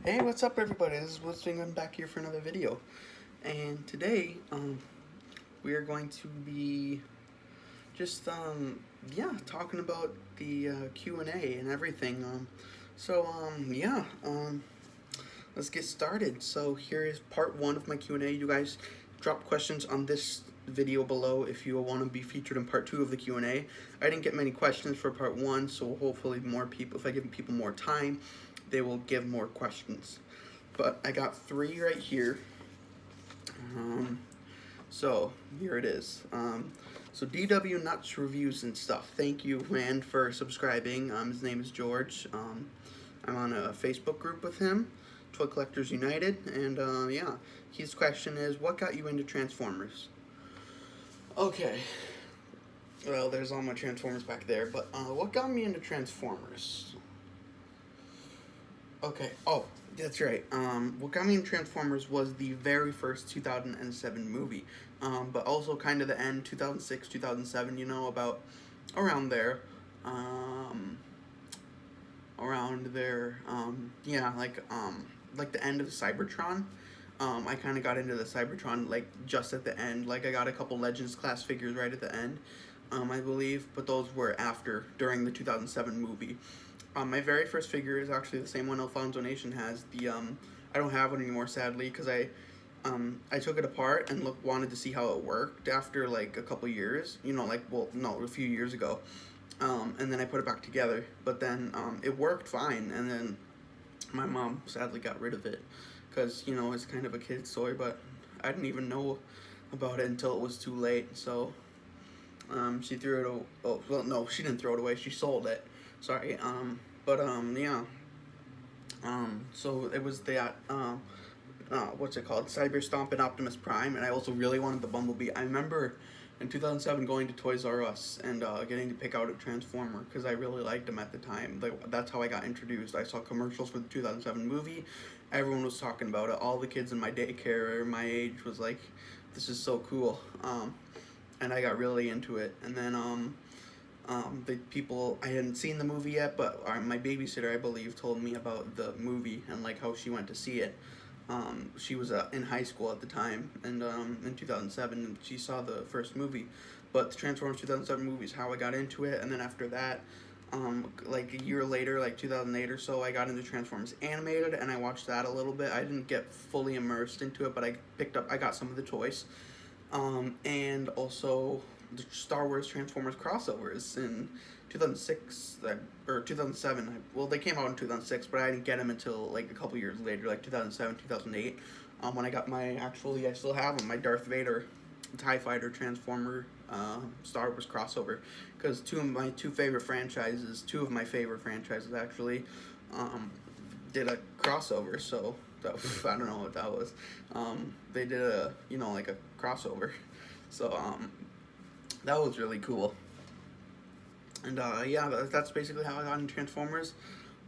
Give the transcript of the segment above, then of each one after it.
Hey, what's up, everybody? This is Blitzwing. I'm back here for another video, and today, we are going to be just, talking about the Q&A and everything. Let's get started. So here is part one of my Q&A. You guys drop questions on this video below if you want to be featured in part two of the Q&A. I didn't get many questions for part one, so hopefully more people, if I give people more time, they will give more questions. But I got three right here. So here it is. So DW Nuts Reviews and Stuff. Thank you, man, for subscribing. His name is George. I'm on a Facebook group with him, Toy Collectors United, and his question is, what got you into Transformers? Okay. Well, there's all my Transformers back there, but what got me into Transformers? Okay. Oh, that's right. What got me in Transformers was the very first 2007 movie, but also kind of the end, 2006, 2007. You know, about around there, around there. Like the end of Cybertron. I kind of got into the Cybertron like just at the end. Like I got a couple Legends class figures right at the end, I believe, but those were after during the 2007 movie. My very first figure is actually the same one Alfonso Nation has. I don't have it anymore, sadly, because I took it apart and wanted to see how it worked after like a couple years. You know, a few years ago. And then I put it back together. But then it worked fine, and then my mom sadly got rid of it because it's kind of a kid's toy, but I didn't even know about it until it was too late. So she threw it. Oh well, no, she didn't throw it away. She sold it. Sorry. So it was that, what's it called? Cyber Stomp and Optimus Prime, and I also really wanted the Bumblebee. I remember in 2007 going to Toys R Us and getting to pick out a Transformer because I really liked him at the time. That's how I got introduced. I saw commercials for the 2007 movie. Everyone was talking about it. All the kids in my daycare or my age was like, this is so cool. And I got really into it. And then, the people, I hadn't seen the movie yet, but my babysitter, I believe, told me about the movie and like how she went to see it. She was in high school at the time, and in 2007, and she saw the first movie. But the Transformers 2007 movie is how I got into it, and then after that, like a year later, like 2008 or so, I got into Transformers Animated, and I watched that a little bit. I didn't get fully immersed into it, but I got some of the toys. And also the Star Wars Transformers crossovers in 2006 or 2007. Well, they came out in 2006, but I didn't get them until like a couple years later, like 2007, 2008. When I got I still have them, my Darth Vader TIE Fighter Transformer Star Wars crossover, because two of my favorite franchises actually, did a crossover. So I don't know what that was. They did like a crossover. So that was really cool. And that's basically how I got into Transformers.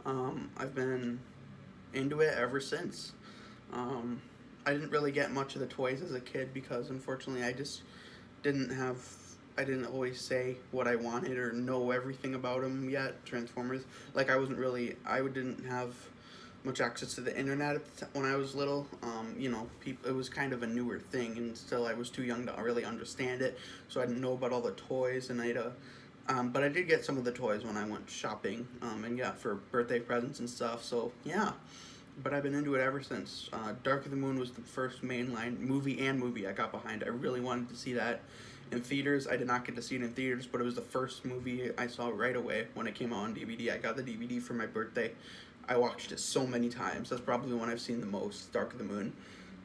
I've been into it ever since. I didn't really get much of the toys as a kid because unfortunately I just I didn't always say what I wanted or know everything about them yet. Transformers, like I didn't have much access to the internet when I was little. It was kind of a newer thing, and still I was too young to really understand it, so I didn't know about all the toys, and but I did get some of the toys when I went shopping, and for birthday presents and stuff. So yeah, but I've been into it ever since. Dark of the Moon was the first mainline movie I got behind. I really wanted to see that in theaters. I did not get to see it in theaters, but it was the first movie I saw right away when it came out on DVD. I got the DVD for my birthday. I watched it so many times. That's probably the one I've seen the most, Dark of the Moon,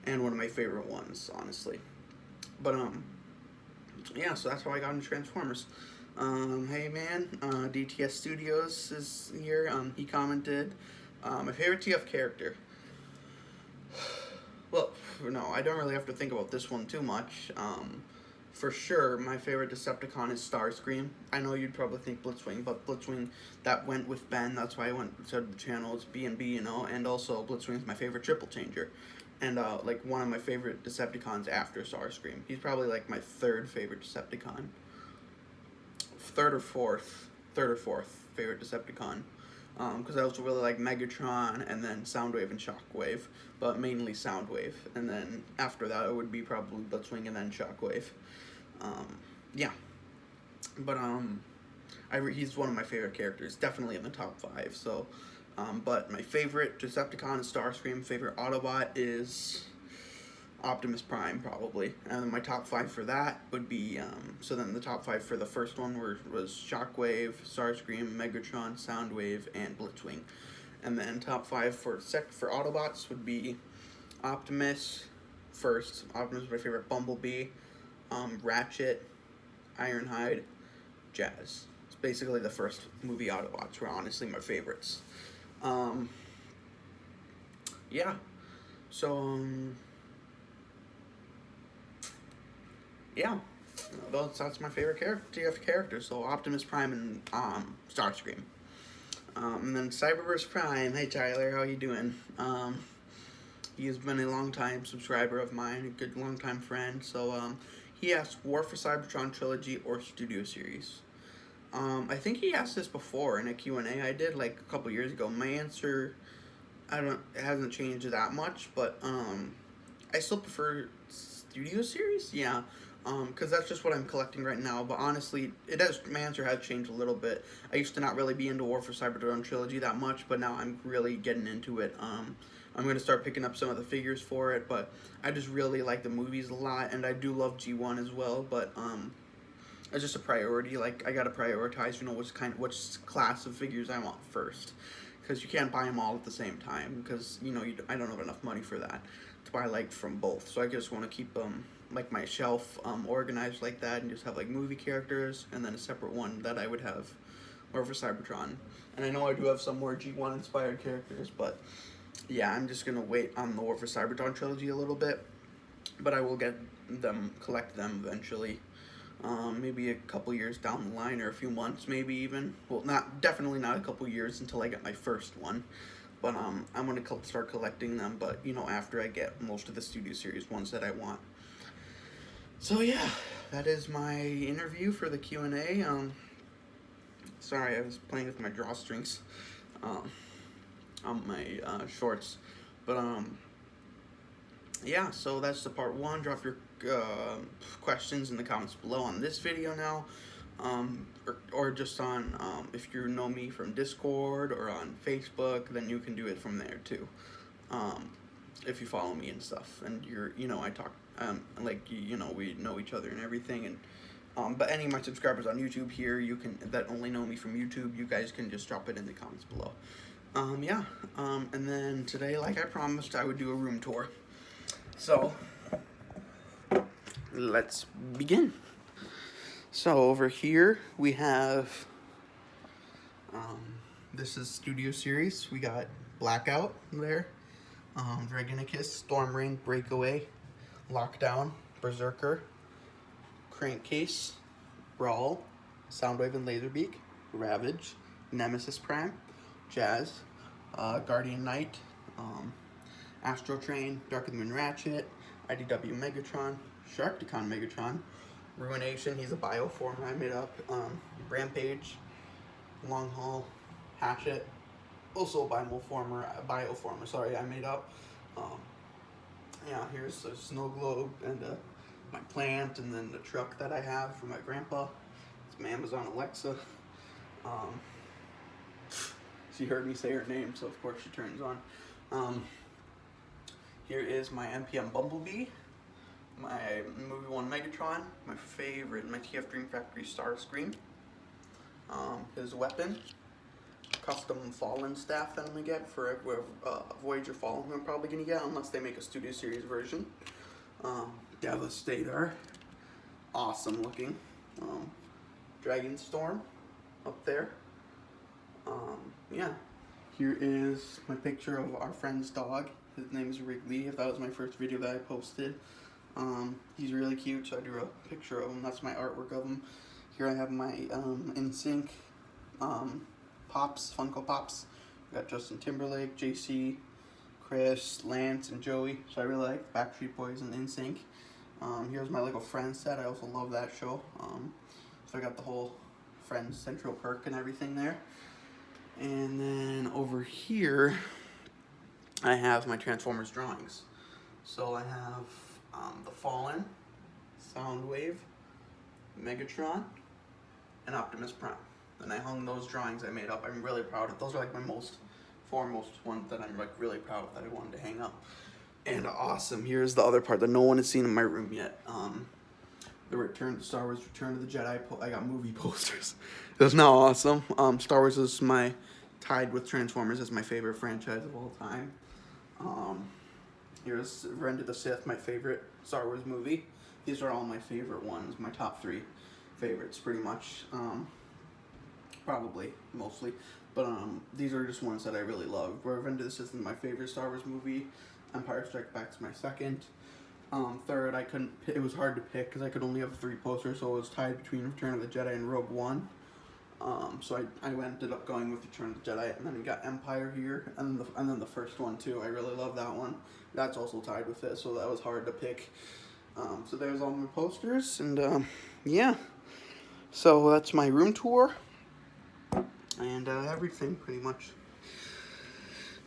and one of my favorite ones, honestly. But so that's how I got into Transformers. Hey man, DTS Studios is here. He commented, my favorite TF character. Well, no, I don't really have to think about this one too much. For sure, my favorite Decepticon is Starscream. I know you'd probably think Blitzwing, but Blitzwing, that went with Ben. That's why I started the channel. It's B&B, and also Blitzwing is my favorite triple changer. And, like, one of my favorite Decepticons after Starscream. He's probably, like, my third favorite Decepticon. Third or fourth favorite Decepticon. because I also really like Megatron and then Soundwave and Shockwave, but mainly Soundwave. And then after that, it would be probably Blitzwing and then Shockwave. Yeah, but he's one of my favorite characters, definitely in the top 5. So, but my favorite Decepticon is Starscream. Favorite Autobot is Optimus Prime, probably. And then my top 5 for that would be, so then the top 5 for the first one was Shockwave, Starscream, Megatron, Soundwave, and Blitzwing. And then top 5 for Autobots would be Optimus first. Optimus is my favorite. Bumblebee, Ratchet, Ironhide, Jazz. It's basically the first movie Autobots were honestly my favorites. Yeah. So, yeah, that's my favorite character. So Optimus Prime and Starscream. And then Cyberverse Prime. Hey Tyler, how you doing? He has been a long-time subscriber of mine, a good long-time friend. So he asked War for Cybertron trilogy or Studio Series. I think he asked this before in a Q&A I did like a couple years ago. My answer, it hasn't changed that much, but I still prefer Studio Series. Yeah. Because that's just what I'm collecting right now. But honestly, my answer has changed a little bit. I used to not really be into War for Cybertron trilogy that much, but now I'm really getting into it. I'm going to start picking up some of the figures for it, but I just really like the movies a lot, and I do love G1 as well, but it's just a priority. Like, I got to prioritize, which class of figures I want first, because you can't buy them all at the same time, because, I don't have enough money for that to buy, like, from both. So I just want to keep like my shelf organized like that, and just have like movie characters and then a separate one that I would have War for Cybertron. And I know I do have some more G1 inspired characters, but yeah, I'm just gonna wait on the War for Cybertron trilogy a little bit, but I will collect them eventually. Maybe a couple years down the line, or a few months maybe even. Well, definitely not a couple years until I get my first one. But I'm gonna start collecting them, but after I get most of the Studio Series ones that I want. So yeah, that is my interview for the Q&A. Sorry, I was playing with my drawstrings on my shorts. But yeah, so that's the part 1. Drop your questions in the comments below on this video now. Or just on, if you know me from Discord or on Facebook, then you can do it from there too. If you follow me and stuff, and I talk, we know each other and everything, and but any of my subscribers on YouTube here, that only know me from YouTube, you guys can just drop it in the comments below. Yeah, and then today, like I promised, I would do a room tour. So, let's begin. So over here, we have, this is Studio Series. We got Blackout there, Dragonicus, Stormring, Breakaway, Lockdown, Berserker, Crankcase, Brawl, Soundwave and Laserbeak, Ravage, Nemesis Prime, Jazz, Guardian Knight, Astro Train, Dark of the Moon Ratchet, IDW Megatron, Sharkticon Megatron, Ruination, he's a bioform I made up, Rampage, Long Haul, Hatchet, also a bioformer, sorry, I made up. Yeah, here's the snow globe and my plant, and then the truck that I have for my grandpa. It's my Amazon Alexa. She heard me say her name, so of course she turns on. Here is my NPM Bumblebee, my Movie 1 Megatron, my favorite, my TF Dream Factory Starscream, his weapon, custom Fallen staff that I'm going to get for Voyager Fallen, who I'm probably going to get, unless they make a Studio Series version. Devastator, awesome looking. Dragon Storm, up there. Yeah, here is my picture of our friend's dog. His name is Wrigley. If that was my first video that I posted. He's really cute, so I drew a picture of him. That's my artwork of him. Here I have my NSYNC Pops, Funko Pops. We got Justin Timberlake, JC, Chris, Lance, and Joey. So I really like Backstreet Boys and NSYNC. Here's my Lego Friends set. I also love that show. So I got the whole Friends Central Perk and everything there. And then over here, I have my Transformers drawings. So I have the Fallen, Soundwave, Megatron, and Optimus Prime. And I hung those drawings I made up. I'm really proud of. Those are like my foremost ones that I'm like really proud of that I wanted to hang up. And awesome. Here's the other part that no one has seen in my room yet. The Star Wars Return of the Jedi. I got movie posters. That's now awesome. Star Wars is tied with Transformers as my favorite franchise of all time. Here's Revenge of the Sith, my favorite Star Wars movie. These are all my favorite ones, my top 3 favorites, pretty much. Probably, mostly. But these are just ones that I really love. Revenge of the Sith is my favorite Star Wars movie. Empire Strikes Back is my second. Third, it was hard to pick because I could only have 3 posters, so it was tied between Return of the Jedi and Rogue One. So I ended up going with Return of the Jedi, and then we got Empire here, and then the first one too. I really love that one. That's also tied with it, so that was hard to pick. So there's all my posters, and yeah. So that's my room tour, and everything pretty much.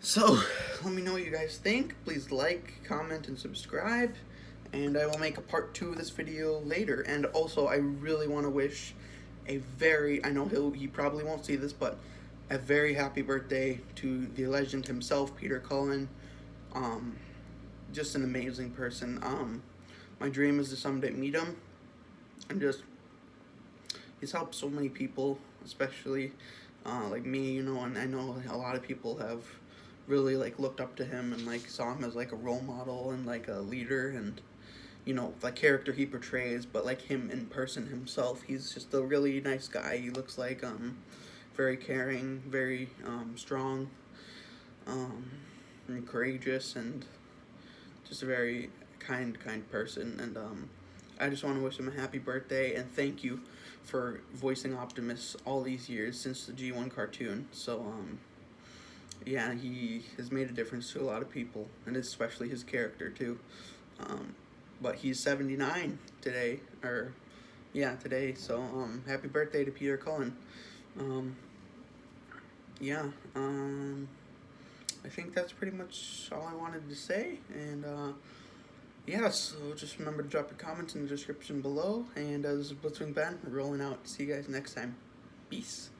So let me know what you guys think. Please like, comment, and subscribe. And I will make a part 2 of this video later. And also, I really want to wish I know he probably won't see this, but a very happy birthday to the legend himself, Peter Cullen. Just an amazing person. My dream is to someday meet him. And he's helped so many people, especially like me, you know, and I know a lot of people have really like looked up to him and like saw him as like a role model and like a leader, and you know, the character he portrays, but like him in person himself, he's just a really nice guy. He looks like very caring, very strong, and courageous, and just a very kind person. And I just want to wish him a happy birthday and thank you for voicing Optimus all these years since the G1 cartoon. So yeah, he has made a difference to a lot of people, and especially his character too. But he's 79 today, today. So happy birthday to Peter Cullen. I think that's pretty much all I wanted to say, and yeah, so just remember to drop your comments in the description below, and this is Blitzwing Ben, rolling out. See you guys next time. Peace.